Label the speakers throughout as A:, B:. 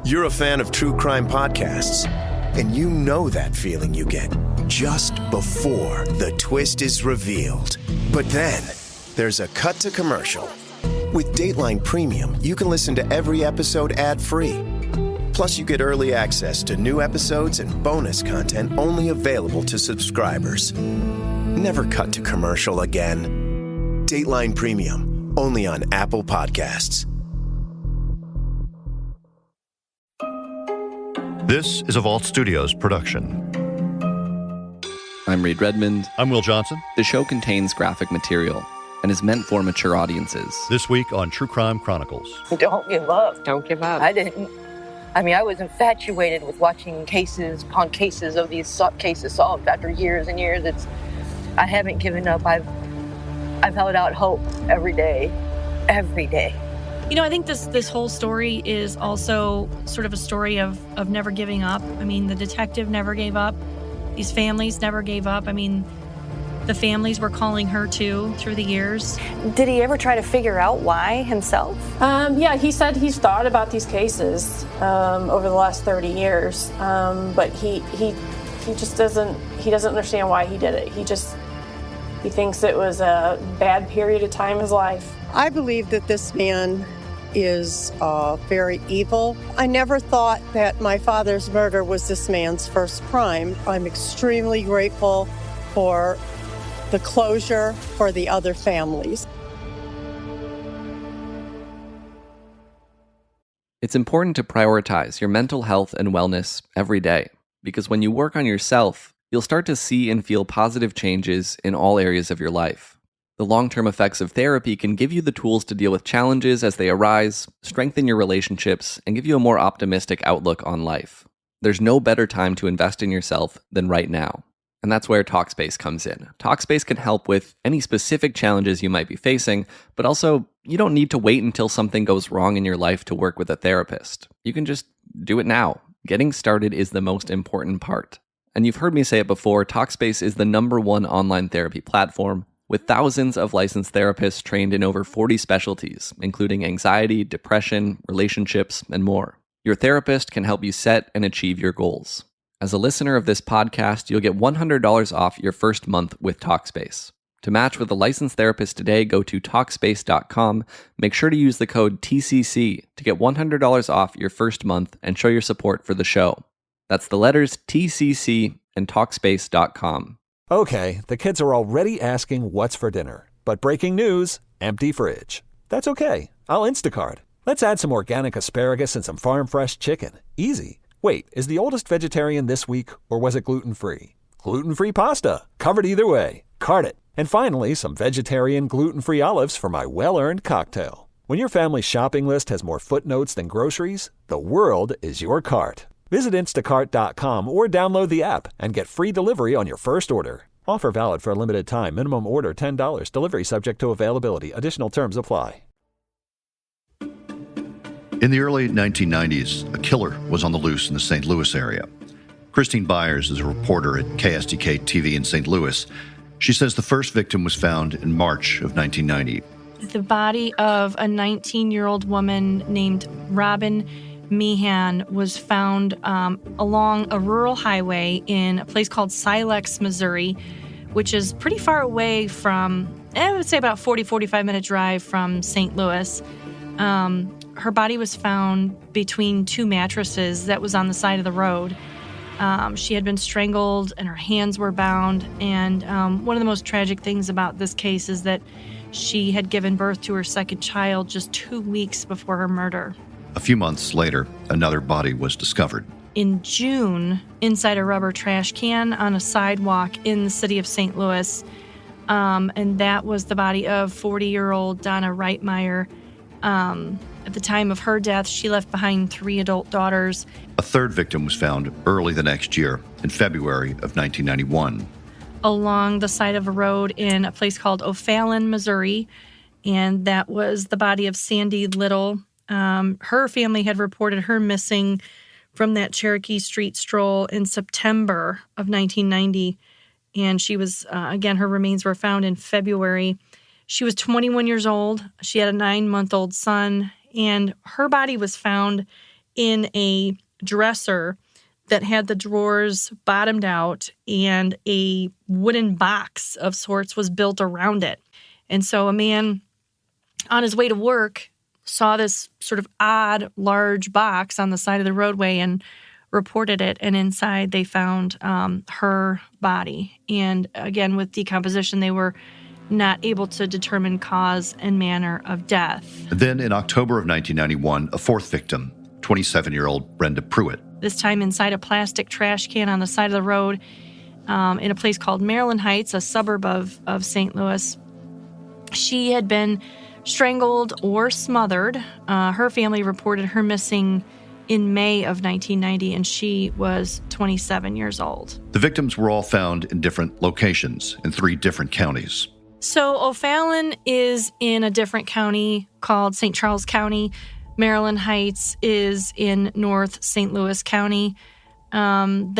A: You're a fan of true crime podcasts, and you know that feeling you get just before the twist is revealed. But then, there's a cut to commercial. With Dateline Premium, you can listen to every episode ad-free. Plus, you get early access to new episodes and bonus content only available to subscribers. Never cut to commercial again. Dateline Premium, only on Apple Podcasts.
B: This is a Vault Studios production.
C: I'm Redmond.
B: I'm Will Johnson.
C: The show contains graphic material and is meant for mature audiences.
B: This week on True Crime Chronicles.
D: Don't give up.
E: Don't give up.
D: I didn't. I was infatuated with watching cases upon cases of these cases solved after years and years. I haven't given up. I've held out hope every day. Every day.
F: You know, I think this whole story is also sort of a story of never giving up. The detective never gave up. These families never gave up. The families were calling her too through the years.
G: Did he ever try to figure out why himself?
H: Yeah, he said he's thought about these cases over the last 30 years, but he just doesn't understand why he did it. He thinks it was a bad period of time in his life.
I: I believe that this man is very evil. I never thought that my father's murder was this man's first crime. I'm extremely grateful for the closure for the other families.
C: It's important to prioritize your mental health and wellness every day, because when you work on yourself, you'll start to see and feel positive changes in all areas of your life. The long-term effects of therapy can give you the tools to deal with challenges as they arise, strengthen your relationships, and give you a more optimistic outlook on life. There's no better time to invest in yourself than right now. And that's where Talkspace comes in. Talkspace can help with any specific challenges you might be facing, but also you don't need to wait until something goes wrong in your life to work with a therapist. You can just do it now. Getting started is the most important part. And you've heard me say it before, Talkspace is the #1 online therapy platform with thousands of licensed therapists trained in over 40 specialties, including anxiety, depression, relationships, and more. Your therapist can help you set and achieve your goals. As a listener of this podcast, you'll get $100 off your first month with Talkspace. To match with a licensed therapist today, go to Talkspace.com. Make sure to use the code TCC to get $100 off your first month and show your support for the show. That's the letters TCC and Talkspace.com.
J: Okay, the kids are already asking what's for dinner. But breaking news, empty fridge. That's okay. I'll Instacart. Let's add some organic asparagus and some farm-fresh chicken. Easy. Wait, is the oldest vegetarian this week, or was it gluten-free? Gluten-free pasta. Covered either way. Cart it. And finally, some vegetarian gluten-free olives for my well-earned cocktail. When your family's shopping list has more footnotes than groceries, the world is your cart. Visit Instacart.com or download the app and get free delivery on your first order. Offer valid for a limited time. Minimum order $10. Delivery subject to availability. Additional terms apply.
B: In the early 1990s, a killer was on the loose in the St. Louis area. Christine Byers is a reporter at KSDK TV in St. Louis. She says the first victim was found in March of 1990.
F: The body of a 19-year-old woman named Robin Meehan was found along a rural highway in a place called Silex, Missouri, which is pretty far away from, I would say about 45-minute drive from St. Louis. Her body was found between two mattresses that was on the side of the road. She had been strangled and her hands were bound. And one of the most tragic things about this case is that she had given birth to her second child just 2 weeks before her murder.
B: A few months later, another body was discovered.
F: In June, inside a rubber trash can on a sidewalk in the city of St. Louis. And that was the body of 40-year-old Donna Reitmeyer. At the time of her death, she left behind 3 adult daughters.
B: A third victim was found early the next year, in February of 1991.
F: Along the side of a road in a place called O'Fallon, Missouri. And that was the body of Sandy Little. Her family had reported her missing from that Cherokee Street stroll in September of 1990. And she was, again, her remains were found in February. She was 21 years old. She had a 9-month-old son. And her body was found in a dresser that had the drawers bottomed out, and a wooden box of sorts was built around it. And so a man on his way to work saw this sort of odd, large box on the side of the roadway and reported it. And inside they found her body. And again, with decomposition, they were not able to determine cause and manner of death.
B: Then in October of 1991, a fourth victim, 27-year-old Brenda Pruitt.
F: This time inside a plastic trash can on the side of the road in a place called Maryland Heights, a suburb of St. Louis. She had been strangled or smothered. Her family reported her missing in May of 1990, and she was 27 years old.
B: The victims were all found in different locations in 3 different counties.
F: So O'Fallon is in a different county called St. Charles County. Maryland Heights is in North St. Louis County. And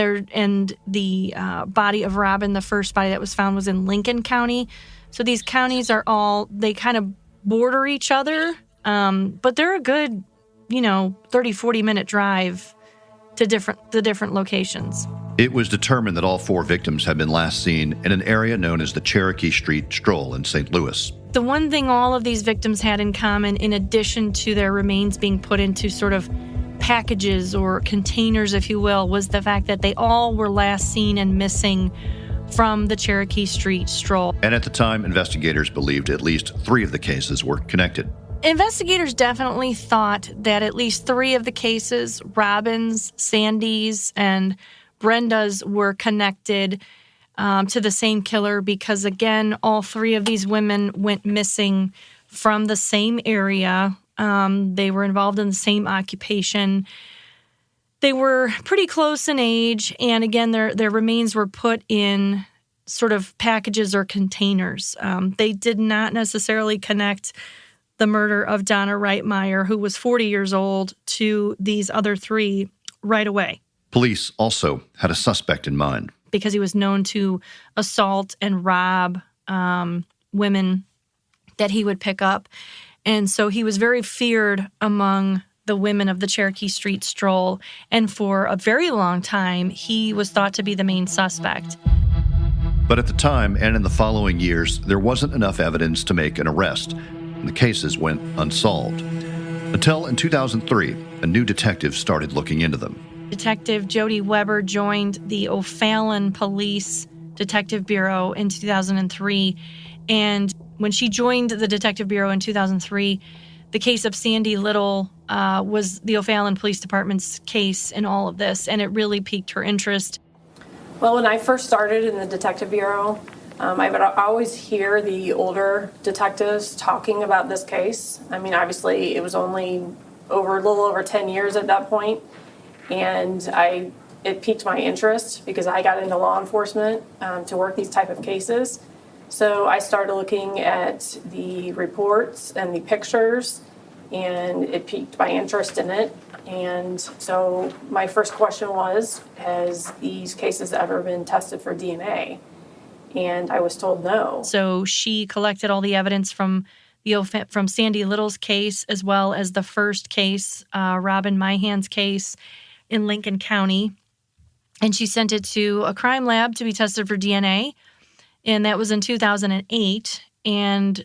F: the body of Robin, the first body that was found, was in Lincoln County. So these counties are they kind of border each other, but they're a good, 30, 40-minute drive to the different locations.
B: It was determined that all 4 victims had been last seen in an area known as the Cherokee Street Stroll in St. Louis.
F: The one thing all of these victims had in common, in addition to their remains being put into sort of packages or containers, if you will, was the fact that they all were last seen and missing from the Cherokee Street Stroll.
B: And at the time, investigators believed at least 3 of the cases were connected.
F: Investigators definitely thought that at least 3 of the cases, Robin's, Sandy's, and Brenda's, were connected to the same killer because, again, all 3 of these women went missing from the same area. They were involved in the same occupation. They were pretty close in age, and again, their remains were put in sort of packages or containers. They did not necessarily connect the murder of Donna Reitmeyer, who was 40 years old, to these other 3 right away.
B: Police also had a suspect in mind.
F: Because he was known to assault and rob women that he would pick up. And so he was very feared among the women of the Cherokee Street Stroll. And for a very long time, he was thought to be the main suspect.
B: But at the time and in the following years, there wasn't enough evidence to make an arrest, and the cases went unsolved. Until in 2003, a new detective started looking into them.
F: Detective Jody Weber joined the O'Fallon Police Detective Bureau in 2003. And when she joined the Detective Bureau in 2003, the case of Sandy Little was the O'Fallon Police Department's case in all of this, and it really piqued her interest.
H: Well, when I first started in the Detective Bureau, I would always hear the older detectives talking about this case. I mean, obviously, it was only a little over 10 years at that point. And it piqued my interest because I got into law enforcement to work these type of cases. So I started looking at the reports and the pictures, and it piqued my interest in it. And so my first question was, has these cases ever been tested for DNA? And I was told no.
F: So she collected all the evidence from Sandy Little's case, as well as the first case, Robin Myhan's case, in Lincoln County, and she sent it to a crime lab to be tested for DNA, and that was in 2008, and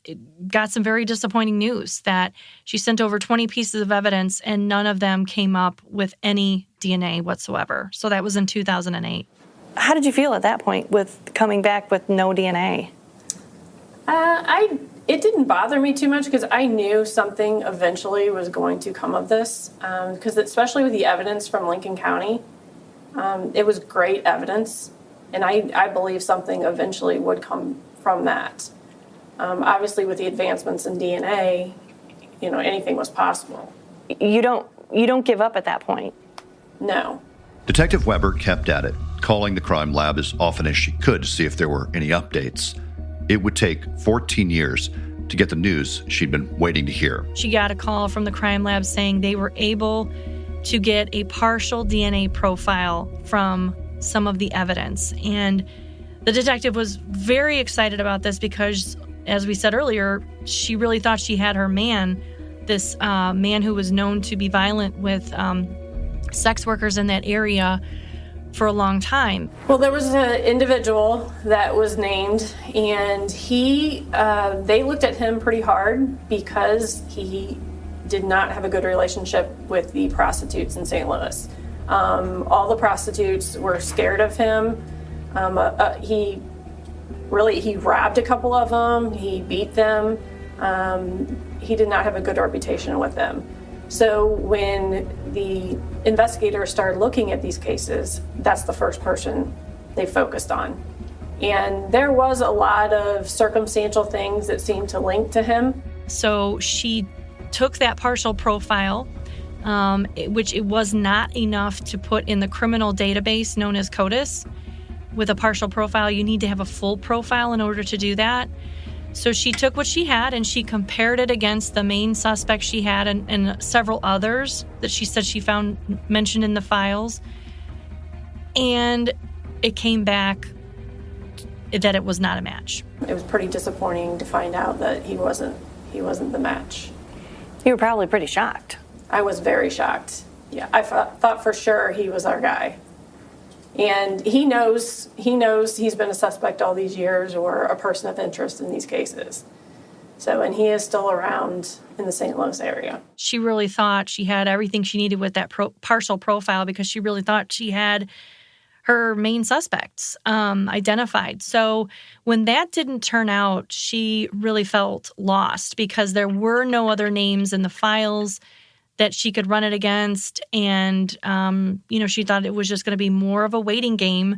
F: it got some very disappointing news that she sent over 20 pieces of evidence, and none of them came up with any DNA whatsoever. So that was in 2008.
G: How did you feel at that point with coming back with no DNA?
H: It didn't bother me too much because I knew something eventually was going to come of this. Because especially with the evidence from Lincoln County, it was great evidence, and I believe something eventually would come from that. Obviously, with the advancements in DNA, anything was possible.
G: You don't give up at that point.
H: No.
B: Detective Weber kept at it, calling the crime lab as often as she could to see if there were any updates. It would take 14 years to get the news she'd been waiting to hear.
F: She got a call from the crime lab saying they were able to get a partial DNA profile from some of the evidence. And the detective was very excited about this because, as we said earlier, she really thought she had her man, this man who was known to be violent with sex workers in that area for a long time.
H: Well, there was an individual that was named, and they looked at him pretty hard because he did not have a good relationship with the prostitutes in St. Louis. All the prostitutes were scared of him. He robbed a couple of them. He beat them. He did not have a good reputation with them. So when the investigators started looking at these cases, that's the first person they focused on. And there was a lot of circumstantial things that seemed to link to him.
F: So she took that partial profile, which it was not enough to put in the criminal database known as CODIS. With a partial profile, you need to have a full profile in order to do that. So she took what she had and she compared it against the main suspect she had and several others that she said she found mentioned in the files. And it came back that it was not a match.
H: It was pretty disappointing to find out that he wasn't the match.
G: You were probably pretty shocked.
H: I was very shocked. Yeah, I thought for sure he was our guy. And he knows he's been a suspect all these years or a person of interest in these cases. So, and he is still around in the St. Louis area.
F: She really thought she had everything she needed with that partial profile because she really thought she had her main suspects identified. So when that didn't turn out, she really felt lost because there were no other names in the files that she could run it against. And, she thought it was just going to be more of a waiting game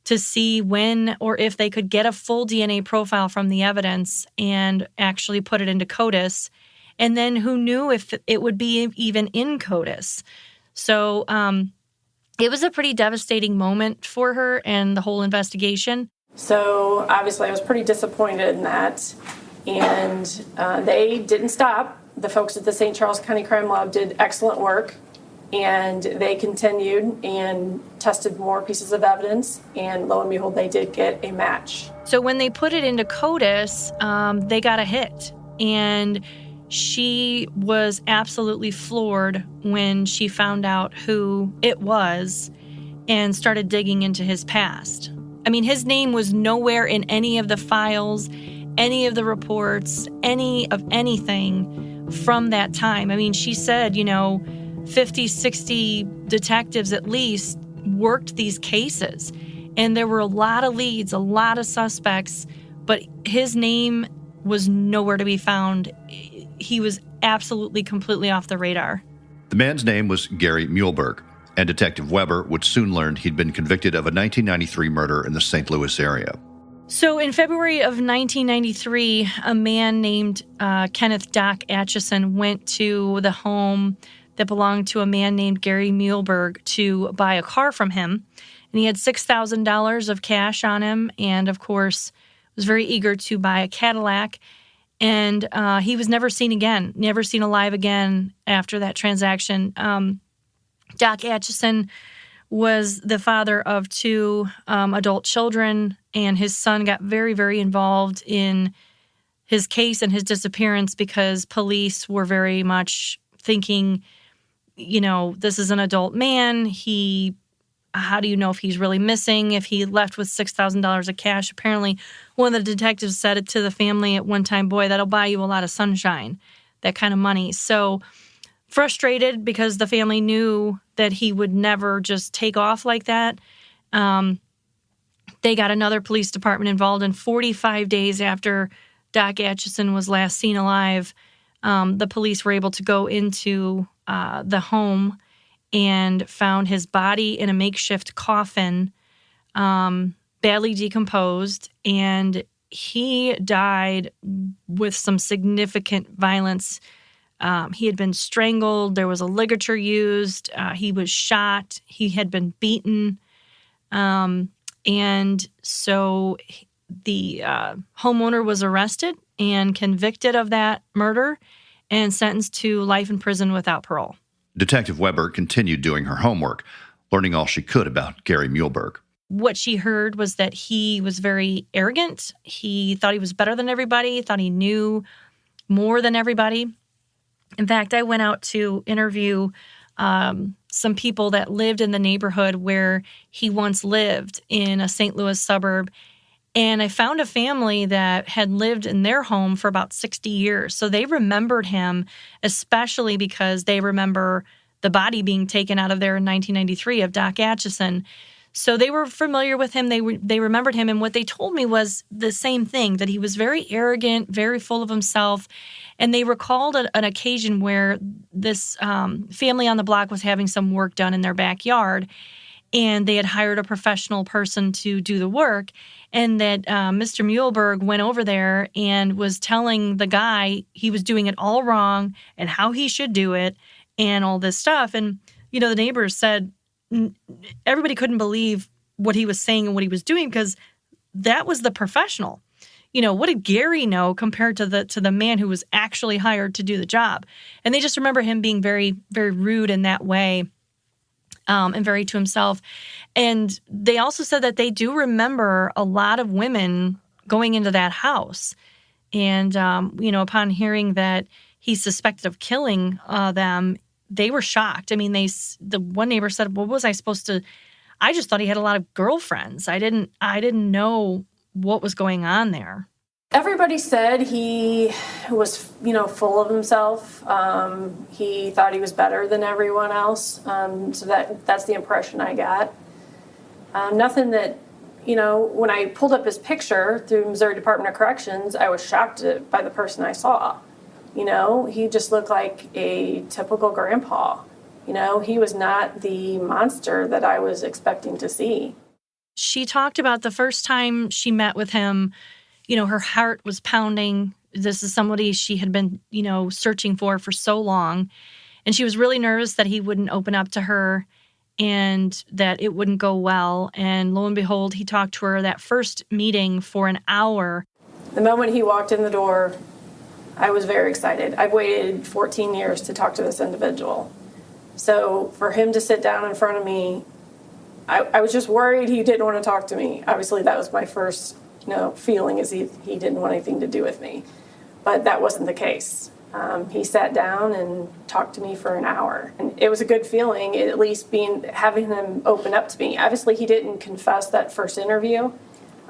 F: to see when or if they could get a full DNA profile from the evidence and actually put it into CODIS. And then who knew if it would be even in CODIS. So it was a pretty devastating moment for her and the whole investigation.
H: So obviously I was pretty disappointed in that. And they didn't stop. The folks at the St. Charles County Crime Lab did excellent work, and they continued and tested more pieces of evidence, and lo and behold, they did get a match.
F: So when they put it into CODIS, they got a hit, and she was absolutely floored when she found out who it was and started digging into his past. I mean, his name was nowhere in any of the files, any of the reports, any of anything from that time. I mean, she said, 50, 60 detectives at least worked these cases. And there were a lot of leads, a lot of suspects, but his name was nowhere to be found. He was absolutely, completely off the radar.
B: The man's name was Gary Muehlberg, and Detective Weber would soon learn he'd been convicted of a 1993 murder in the St. Louis area.
F: So in February of 1993, a man named Kenneth Doc Atchison went to the home that belonged to a man named Gary Muehlberg to buy a car from him. And he had $6,000 of cash on him and, of course, was very eager to buy a Cadillac. And he was never seen alive again after that transaction. Doc Atchison was the father of two adult children, and his son got very, very involved in his case and his disappearance because police were very much thinking, this is an adult man. How do you know if he's really missing, if he left with $6,000 of cash? Apparently, one of the detectives said it to the family at one time, boy, that'll buy you a lot of sunshine, that kind of money. So frustrated because the family knew that he would never just take off like that. They got another police department involved, and 45 days after Doc Atchison was last seen alive, the police were able to go into the home and found his body in a makeshift coffin, badly decomposed, and he died with some significant violence. He had been strangled. There was a ligature used. He was shot. He had been beaten. And so the homeowner was arrested and convicted of that murder and sentenced to life in prison without parole.
B: Detective Weber continued doing her homework, learning all she could about Gary Muehlberg.
F: What she heard was that he was very arrogant. He thought he was better than everybody, thought he knew more than everybody. In fact, I went out to interview some people that lived in the neighborhood where he once lived in a St. Louis suburb. And I found a family that had lived in their home for about 60 years. So they remembered him, especially because they remember the body being taken out of there in 1993 of Doc Atchison. So they were familiar with him. They remembered him. And what they told me was the same thing, that he was very arrogant, very full of himself. And they recalled an occasion where this family on the block was having some work done in their backyard. And they had hired a professional person to do the work. And that Mr. Muehlberg went over there and was telling the guy he was doing it all wrong and how he should do it and all this stuff. And, you know, the neighbors said everybody couldn't believe what he was saying and what he was doing because that was the professional. You know, what did Gary know compared to the man who was actually hired to do the job? And they just remember him being very, very rude in that way. And very to himself. And they also said that they do remember a lot of women going into that house. And, you know, upon hearing that he's suspected of killing them, they were shocked. I mean, the one neighbor said, what was I supposed to, I just thought he had a lot of girlfriends. I didn't know what was going on there.
H: Everybody said he was, you know, full of himself. He thought he was better than everyone else. So that's the impression I got. Nothing that, you know, when I pulled up his picture through Missouri Department of Corrections, I was shocked by the person I saw. You know, he just looked like a typical grandpa. You know, he was not the monster that I was expecting to see.
F: She talked about the first time she met with him. You know, her heart was pounding. This is somebody she had been, you know, searching for so long. And she was really nervous that he wouldn't open up to her and that it wouldn't go well. And lo and behold, he talked to her that first meeting for an hour.
H: The moment he walked in the door, I was very excited. I've waited 14 years to talk to this individual. So for him to sit down in front of me, I was just worried he didn't want to talk to me. Obviously, that was my first feeling is he didn't want anything to do with me. But that wasn't the case. He sat down and talked to me for an hour. And it was a good feeling, at least having him open up to me. Obviously, he didn't confess that first interview.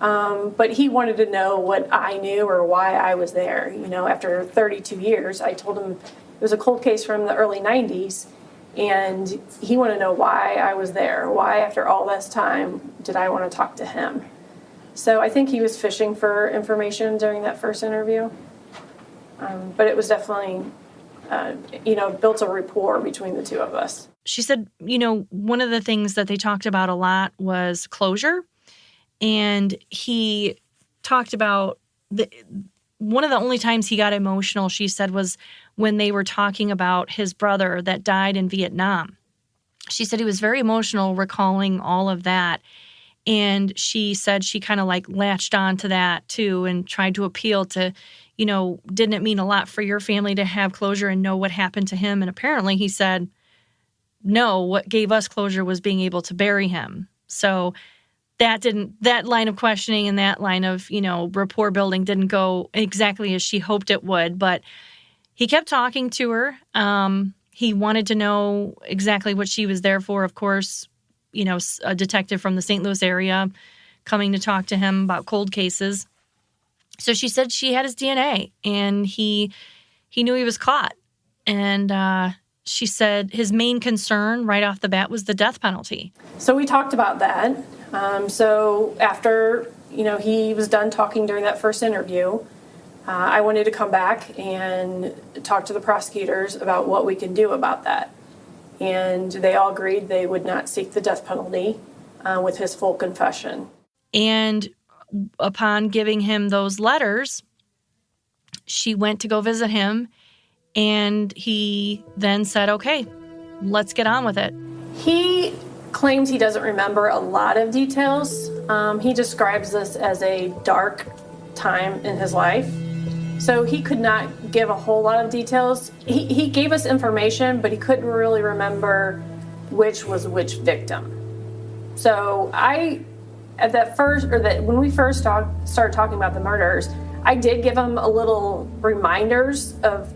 H: But he wanted to know what I knew or why I was there. You know, after 32 years, I told him it was a cold case from the early 90s. And he wanted to know why I was there. Why, after all this time, did I want to talk to him? So I think he was fishing for information during that first interview. But it was definitely, built a rapport between the two of us.
F: She said, you know, one of the things that they talked about a lot was closure. And he talked about one of the only times he got emotional, she said, was when they were talking about his brother that died in Vietnam. She said he was very emotional recalling all of that. And she said she kind of like latched on to that too and tried to appeal to, you know, didn't it mean a lot for your family to have closure and know what happened to him? And apparently he said, no, what gave us closure was being able to bury him. So that line of questioning and that line of, you know, rapport building didn't go exactly as she hoped it would, but he kept talking to her. He wanted to know exactly what she was there for. Of course, you know, a detective from the St. Louis area coming to talk to him about cold cases. So she said she had his DNA and he knew he was caught. And she said his main concern right off the bat was the death penalty.
H: So we talked about that. So after, you know, he was done talking during that first interview, I wanted to come back and talk to the prosecutors about what we can do about that. And they all agreed they would not seek the death penalty with his full confession.
F: And upon giving him those letters, she went to go visit him, and he then said, okay, let's get on with it.
H: He claims he doesn't remember a lot of details. He describes this as a dark time in his life. So he could not give a whole lot of details. He gave us information, but he couldn't really remember which was which victim. So when we first started talking about the murders, I did give him a little reminders of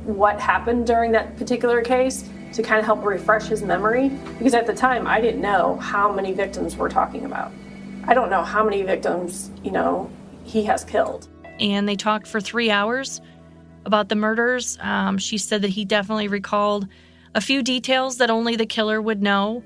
H: what happened during that particular case to kind of help refresh his memory, because at the time I didn't know how many victims we're talking about. I don't know how many victims, he has killed.
F: And they talked for 3 hours about the murders. She said that he definitely recalled a few details that only the killer would know,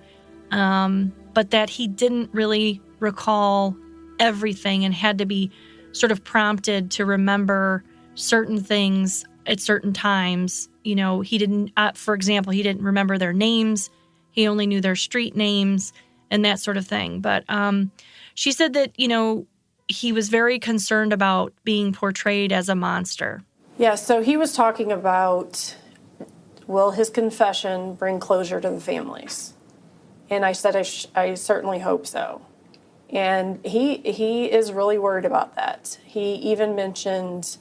F: but that he didn't really recall everything and had to be sort of prompted to remember certain things at certain times. He didn't, for example, he didn't remember their names. He only knew their street names and that sort of thing. But she said that, he was very concerned about being portrayed as a monster.
H: Yeah, so he was talking about, will his confession bring closure to the families? And I said, I certainly hope so. And he is really worried about that. He even mentioned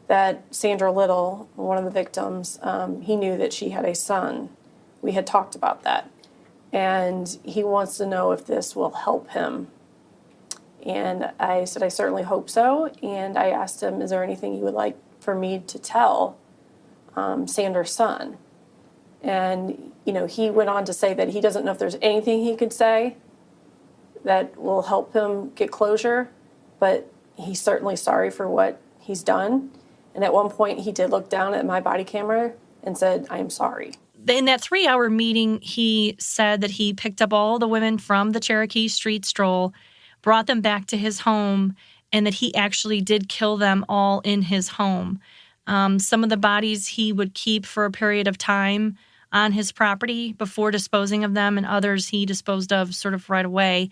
H: that Sandra Little, one of the victims, he knew that she had a son. We had talked about that. And he wants to know if this will help him. And I said, I certainly hope so. And I asked him, is there anything you would like for me to tell Sandra's son? And, he went on to say that he doesn't know if there's anything he could say that will help him get closure, but he's certainly sorry for what he's done. And at one point, he did look down at my body camera and said, I am sorry.
F: In that 3-hour meeting, he said that he picked up all the women from the Cherokee street stroll, brought them back to his home, and that he actually did kill them all in his home. Some of the bodies he would keep for a period of time on his property before disposing of them, and others he disposed of sort of right away.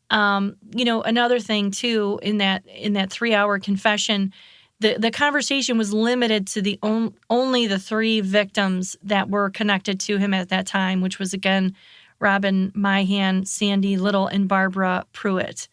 F: Another thing, too, in that 3-hour confession, the conversation was limited to only the 3 victims that were connected to him at that time, which was, again, Robin Myhan, Sandy Little, and Barbara Pruitt.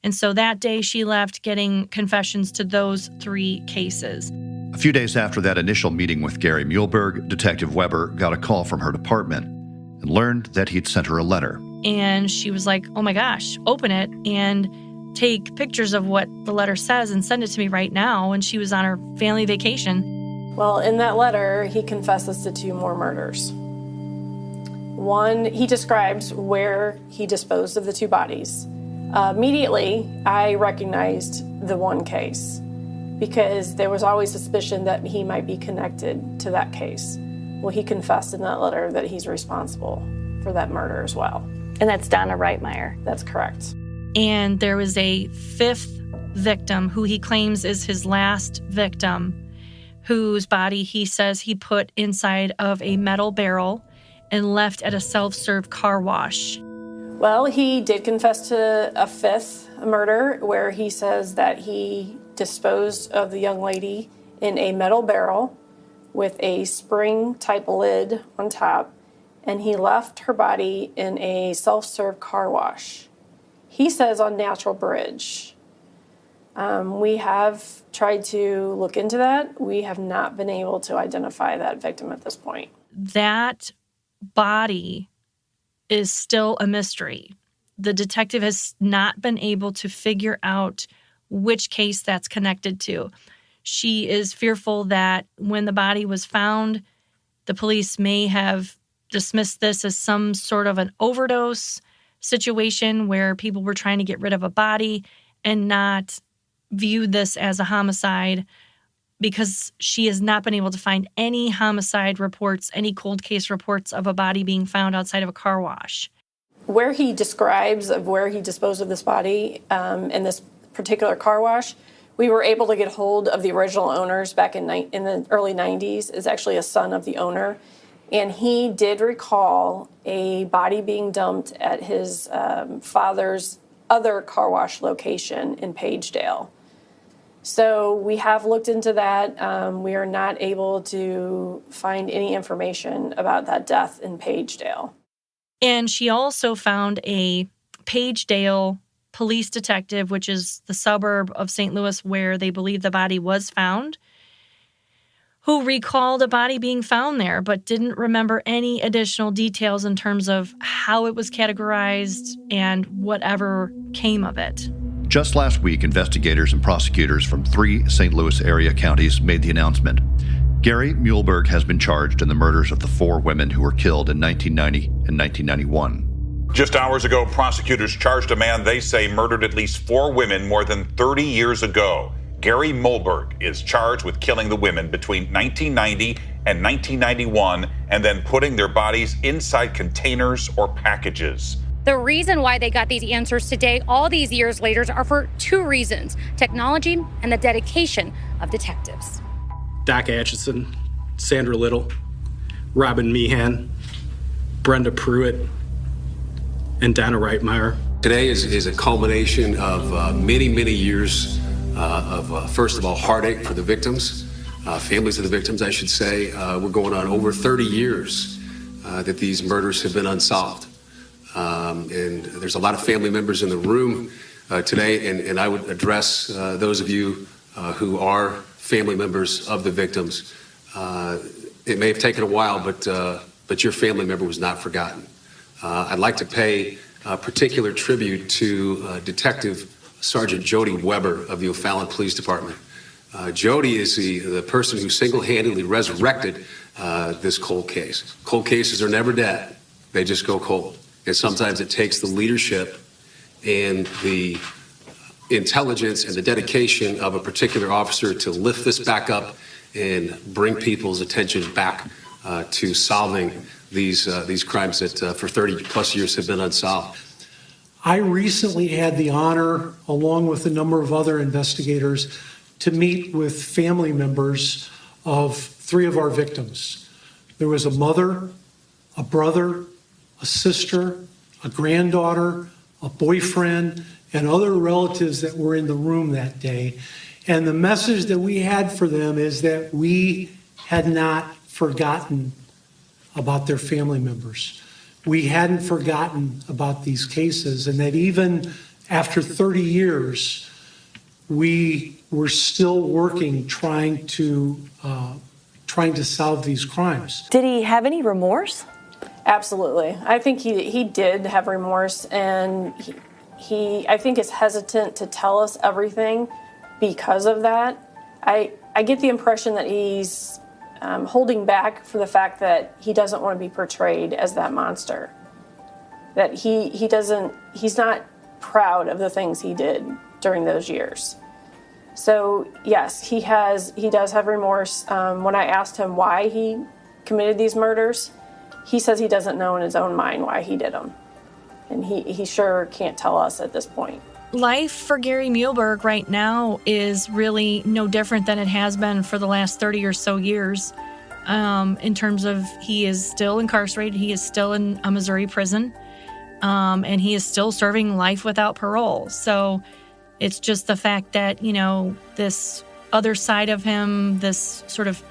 F: And so that day she left getting confessions to those 3 cases.
B: A few days after that initial meeting with Gary Muehlberg, Detective Weber got a call from her department and learned that he'd sent her a letter.
F: And she was like, oh my gosh, open it and take pictures of what the letter says and send it to me right now. And she was on her family vacation.
H: Well, in that letter, he confesses to 2 more murders. One, he describes where he disposed of the 2 bodies. Immediately, I recognized the one case because there was always suspicion that he might be connected to that case. Well, he confessed in that letter that he's responsible for that murder as well.
G: And that's Donna Reitmeyer.
H: That's correct.
F: And there was a 5th victim who he claims is his last victim, whose body he says he put inside of a metal barrel and left at a self-serve car wash.
H: Well, he did confess to a 5th murder where he says that he disposed of the young lady in a metal barrel with a spring-type lid on top, and he left her body in a self-serve car wash. He says on Natural Bridge. We have tried to look into that. We have not been able to identify that victim at this point.
F: That body is still a mystery. The detective has not been able to figure out which case that's connected to. She is fearful that when the body was found, the police may have dismissed this as some sort of an overdose situation where people were trying to get rid of a body and not viewed this as a homicide, because she has not been able to find any homicide reports, any cold case reports of a body being found outside of a car wash.
H: Where he describes of where he disposed of this body in this particular car wash, we were able to get hold of the original owners back in the early 90s. Is actually a son of the owner. And he did recall a body being dumped at his father's other car wash location in Pagedale. So we have looked into that. We are not able to find any information about that death in Pagedale.
F: And she also found a Pagedale police detective, which is the suburb of St. Louis where they believe the body was found, who recalled a body being found there, but didn't remember any additional details in terms of how it was categorized and whatever came of it.
B: Just last week, investigators and prosecutors from 3 St. Louis area counties made the announcement. Gary Muehlberg has been charged in the murders of the 4 women who were killed in 1990 and 1991.
E: Just hours ago, prosecutors charged a man they say murdered at least 4 women more than 30 years ago. Gary Muehlberg is charged with killing the women between 1990 and 1991 and then putting their bodies inside containers or packages.
K: The reason why they got these answers today, all these years later, are for 2 reasons: technology and the dedication of detectives.
L: Doc Atchison, Sandra Little, Robin Meehan, Brenda Pruitt, and Donna Reitmeyer.
M: Today is a culmination of many, many years of, first of all, heartache for the victims, families of the victims, I should say. We're going on over 30 years that these murders have been unsolved. And there's a lot of family members in the room today, and I would address those of you who are family members of the victims. It may have taken a while, but your family member was not forgotten. I'd like to pay particular tribute to Detective Sergeant Jody Weber of the O'Fallon Police Department. Jody is the person who single-handedly resurrected this cold case. Cold cases are never dead. They just go cold. And sometimes it takes the leadership and the intelligence and the dedication of a particular officer to lift this back up and bring people's attention back to solving these crimes that for 30 plus years have been unsolved.
N: I recently had the honor, along with a number of other investigators, to meet with family members of 3 of our victims. There was a mother, a brother, a sister, a granddaughter, a boyfriend, and other relatives that were in the room that day. And the message that we had for them is that we had not forgotten about their family members. We hadn't forgotten about these cases, and that even after 30 years, we were still working, trying to solve these crimes.
G: Did he have any remorse?
H: Absolutely. I think he did have remorse, and he I think is hesitant to tell us everything because of that. I get the impression that he's holding back for the fact that he doesn't want to be portrayed as that monster. That he's not proud of the things he did during those years. So yes, he does have remorse. When I asked him why he committed these murders, he says he doesn't know in his own mind why he did them. And he sure can't tell us at this point.
F: Life for Gary Muehlberg right now is really no different than it has been for the last 30 or so years. In terms of, he is still incarcerated, he is still in a Missouri prison, and he is still serving life without parole. So it's just the fact that, this other side of him, this sort of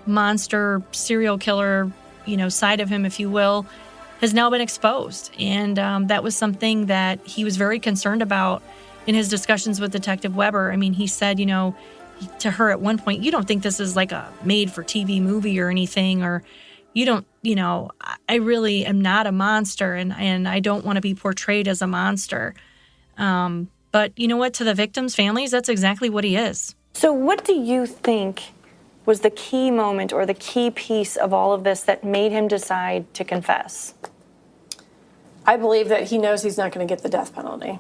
F: monster serial killer, side of him, if you will, has now been exposed. And that was something that he was very concerned about in his discussions with Detective Weber. I mean, he said, to her at one point, you don't think this is like a made-for-TV movie or anything, or you don't, I really am not a monster, and I don't want to be portrayed as a monster. But you know what? To the victims' families, that's exactly what he is.
G: So what do you think was the key moment or the key piece of all of this that made him decide to confess?
H: I believe that he knows he's not going to get the death penalty.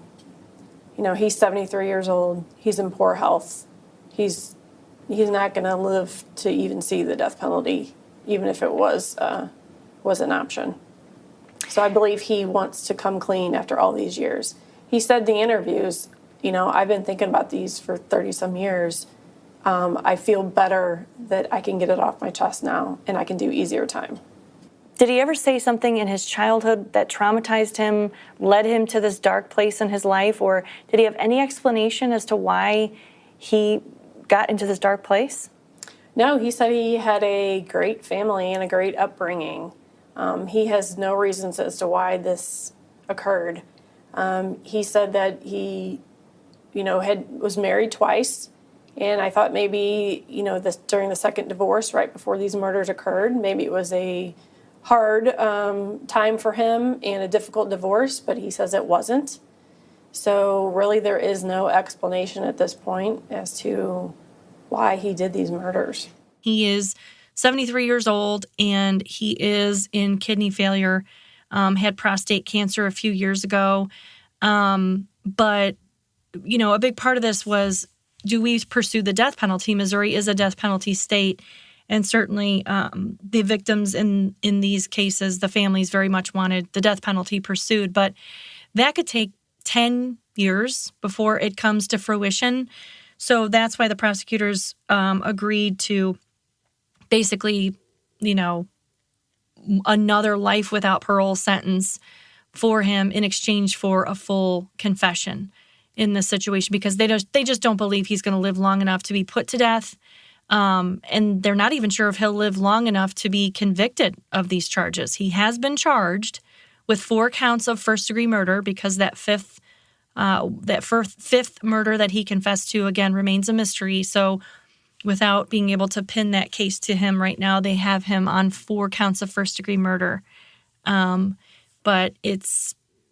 H: He's 73 years old. He's in poor health. He's not going to live to even see the death penalty, even if it was an option. So I believe he wants to come clean after all these years. He said in the interviews, I've been thinking about these for 30-some years. I feel better that I can get it off my chest now, and I can do easier time.
G: Did he ever say something in his childhood that traumatized him, led him to this dark place in his life, or did he have any explanation as to why he got into this dark place?
H: No, he said he had a great family and a great upbringing. He has no reasons as to why this occurred. He said that he, was married twice. And I thought maybe, during the second divorce, right before these murders occurred, maybe it was a hard time for him and a difficult divorce, but he says it wasn't. So really there is no explanation at this point as to why he did these murders.
F: He is 73 years old, and he is in kidney failure, had prostate cancer a few years ago. But, you know, a big part of this was, do we pursue the death penalty? Missouri is a death penalty state. And certainly the victims in these cases, the families very much wanted the death penalty pursued. But that could take 10 years before it comes to fruition. So that's why the prosecutors agreed to basically, you know, another life without parole sentence for him in exchange for a full confession in this situation, because they just don't believe he's going to live long enough to be put to death. And they're not even sure if he'll live long enough to be convicted of these charges. He has been charged with 4 counts of first-degree murder, because that fifth murder that he confessed to, again, remains a mystery. So without being able to pin that case to him right now, they have him on 4 counts of first-degree murder. But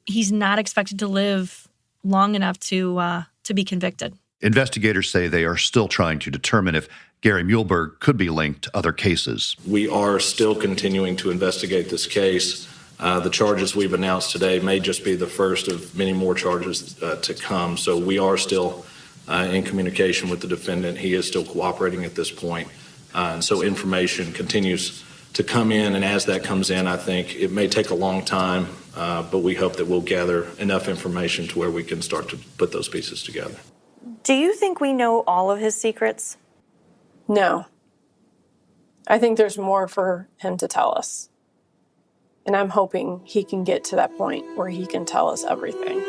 F: he's not expected to live long enough to be convicted.
B: Investigators say they are still trying to determine if Gary Muehlberg could be linked to other cases.
O: We are still continuing to investigate this case. The charges we've announced today may just be the first of many more charges to come. So we are still in communication with the defendant. He is still cooperating at this point. And so information continues to come in. And as that comes in, I think it may take a long time, but we hope that we'll gather enough information to where we can start to put those pieces together.
G: Do you think we know all of his secrets?
H: No. I think there's more for him to tell us. And I'm hoping he can get to that point where he can tell us everything.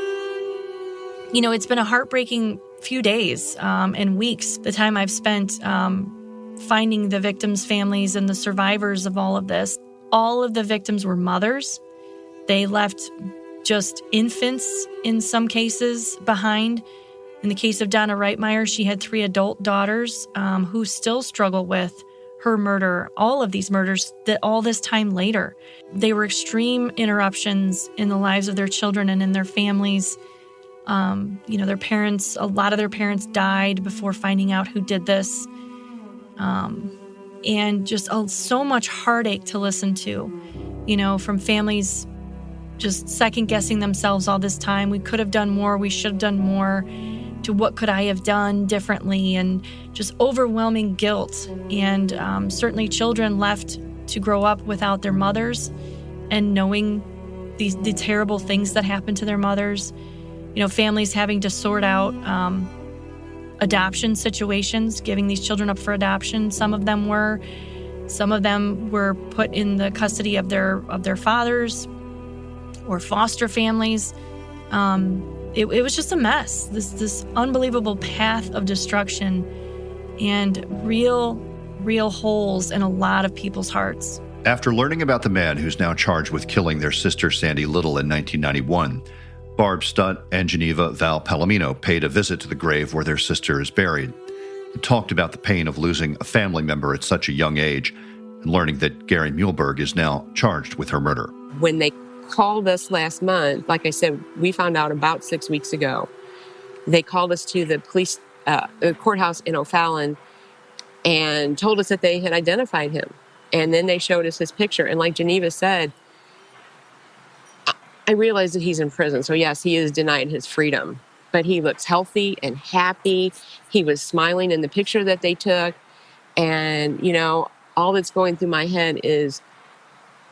F: You know, it's been a heartbreaking few days and weeks, the time I've spent finding the victims' families and the survivors of all of this. All of the victims were mothers. They left just infants in some cases behind. In the case of Donna Reitmeyer, she had 3 adult daughters who still struggle with her murder, all of these murders, that all this time later. They were extreme interruptions in the lives of their children and in their families. You know, their parents, a lot of their parents died before finding out who did this. And just so much heartache to listen to, you know, from families just second-guessing themselves all this time. We could have done more, we should have done more. To what could I have done differently, and just overwhelming guilt. And certainly children left to grow up without their mothers and knowing the terrible things that happened to their mothers. You know, families having to sort out adoption situations, giving these children up for adoption. Some of them were put in the custody of their fathers or foster families. It was just a mess, this unbelievable path of destruction and real holes in a lot of people's hearts.
B: After learning about the man who's now charged with killing their sister Sandy Little in 1991, Barb Stutt and Geneva Val Palomino paid a visit to the grave where their sister is buried and talked about the pain of losing a family member at such a young age and learning that Gary Muehlberg is now charged with her murder.
P: When they called us last month, like I said, we found out about 6 weeks ago. They called us to the police courthouse in O'Fallon and told us that they had identified him. And then they showed us his picture. And like Geneva said, I realized that he's in prison. So yes, he is denied his freedom, but he looks healthy and happy. He was smiling in the picture that they took. And, you know, all that's going through my head is,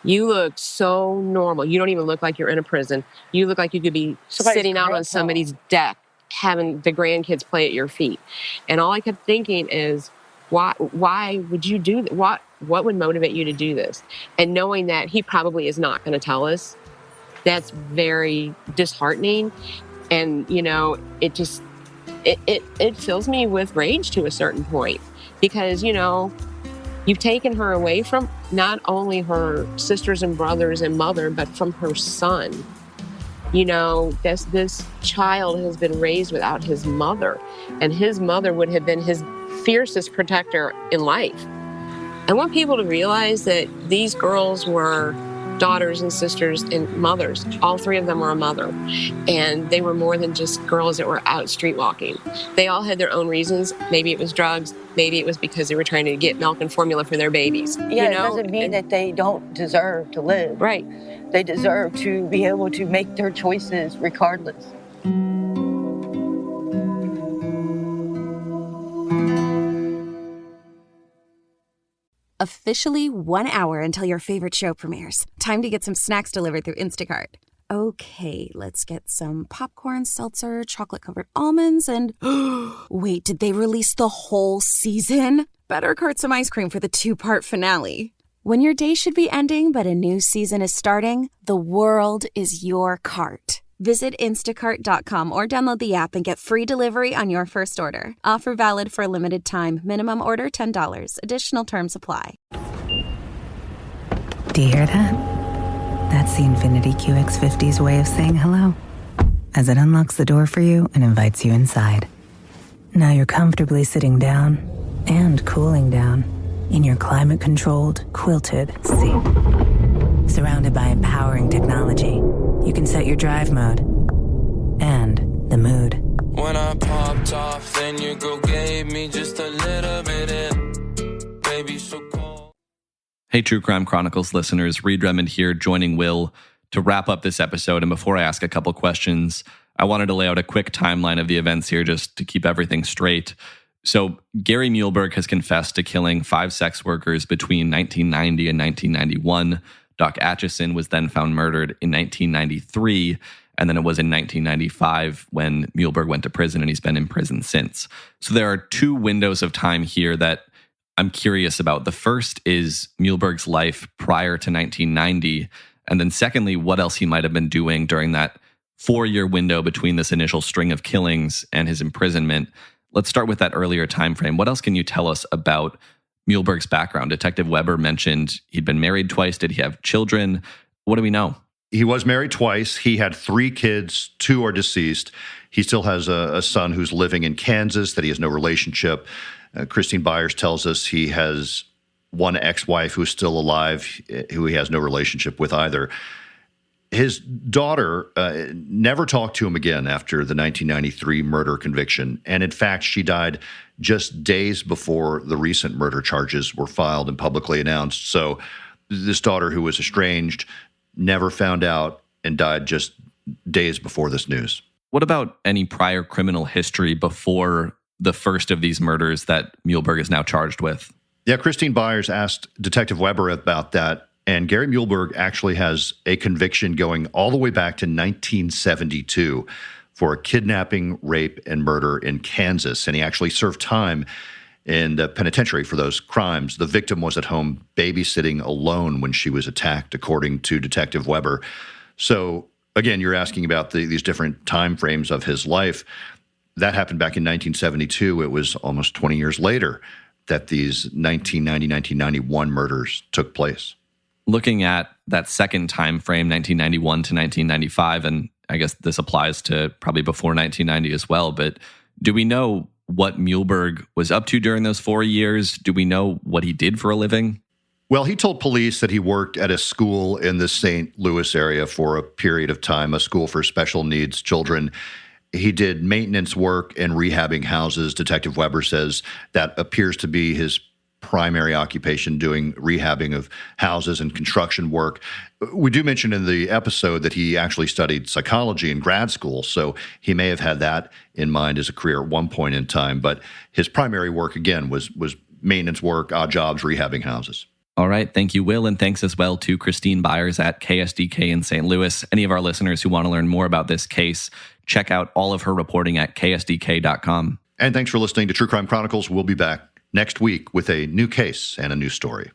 P: you look so normal. You don't even look like you're in a prison. You look like you could be sitting out on somebody's deck having the grandkids play at your feet. And all I kept thinking is, why would you do that? What would motivate you to do this? And knowing that he probably is not going to tell us, that's very disheartening. And, you know, it fills me with rage to a certain point because, you know, you've taken her away from not only her sisters and brothers and mother, but from her son. You know, this child has been raised without his mother, and his mother would have been his fiercest protector in life. I want people to realize that these girls were daughters and sisters and mothers. All three of them were a mother. And they were more than just girls that were out street walking. They all had their own reasons. Maybe it was drugs. Maybe it was because they were trying to get milk and formula for their babies.
D: Yeah, it doesn't mean that they don't deserve to live.
P: Right.
D: They deserve to be able to make their choices regardless.
Q: Officially 1 hour until your favorite show premieres. Time to get some snacks delivered through Instacart. Okay, let's get some popcorn, seltzer, chocolate-covered almonds, and... Wait, did they release the whole season? Better cart some ice cream for the 2-part finale. When your day should be ending but a new season is starting, the world is your cart. Visit instacart.com or download the app and get free delivery on your first order. Offer valid for a limited time. Minimum order $10. Additional terms apply.
R: Do you hear that? That's the Infiniti QX50's way of saying hello. As it unlocks the door for you and invites you inside. Now you're comfortably sitting down and cooling down in your climate-controlled, quilted seat. Surrounded by empowering technology, you can set your drive mode and the mood.
S: When I popped off, then you go gave me just a little bit in. Baby, so cold.
C: Hey, True Crime Chronicles listeners, Reed Redmond here, joining Will to wrap up this episode. And before I ask a couple questions, I wanted to lay out a quick timeline of the events here just to keep everything straight. So Gary Muehlberg has confessed to killing 5 sex workers between 1990 and 1991. Doc Atchison was then found murdered in 1993, and then it was in 1995 when Muehlberg went to prison, and he's been in prison since. So there are 2 windows of time here that I'm curious about. The first is Muehlberg's life prior to 1990, and then secondly, what else he might have been doing during that 4-year window between this initial string of killings and his imprisonment. Let's start with that earlier time frame. What else can you tell us about Muehlberg's background? Detective Weber mentioned he'd been married twice. Did he have children? What do we know?
B: He was married twice. He had 3 kids. 2 are deceased. He still has a son who's living in Kansas that he has no relationship. Christine Byers tells us he has one ex-wife who's still alive, who he has no relationship with either. His daughter never talked to him again after the 1993 murder conviction. And in fact, she died just days before the recent murder charges were filed and publicly announced. So this daughter, who was estranged, never found out and died just days before this news.
C: What about any prior criminal history before the first of these murders that Muehlberg is now charged with?
B: Yeah, Christine Byers asked Detective Weber about that. And Gary Muehlberg actually has a conviction going all the way back to 1972 for a kidnapping, rape, and murder in Kansas. And he actually served time in the penitentiary for those crimes. The victim was at home babysitting alone when she was attacked, according to Detective Weber. So, again, you're asking about these different time frames of his life. That happened back in 1972. It was almost 20 years later that these 1990, 1991 murders took place.
C: Looking at that second time frame, 1991 to 1995, and I guess this applies to probably before 1990 as well, but do we know what Muehlberg was up to during those 4 years? Do we know what he did for a living?
B: Well, he told police that he worked at a school in the St. Louis area for a period of time, a school for special needs children. He did maintenance work and rehabbing houses. Detective Weber says that appears to be his primary occupation, doing rehabbing of houses and construction work. We do mention in the episode that he actually studied psychology in grad school, so he may have had that in mind as a career at one point in time. But his primary work, again, was maintenance work, odd jobs, rehabbing houses.
C: All right. Thank you, Will. And thanks as well to Christine Byers at KSDK in St. Louis. Any of our listeners who want to learn more about this case, check out all of her reporting at ksdk.com.
B: And thanks for listening to True Crime Chronicles. We'll be back next week with a new case and a new story.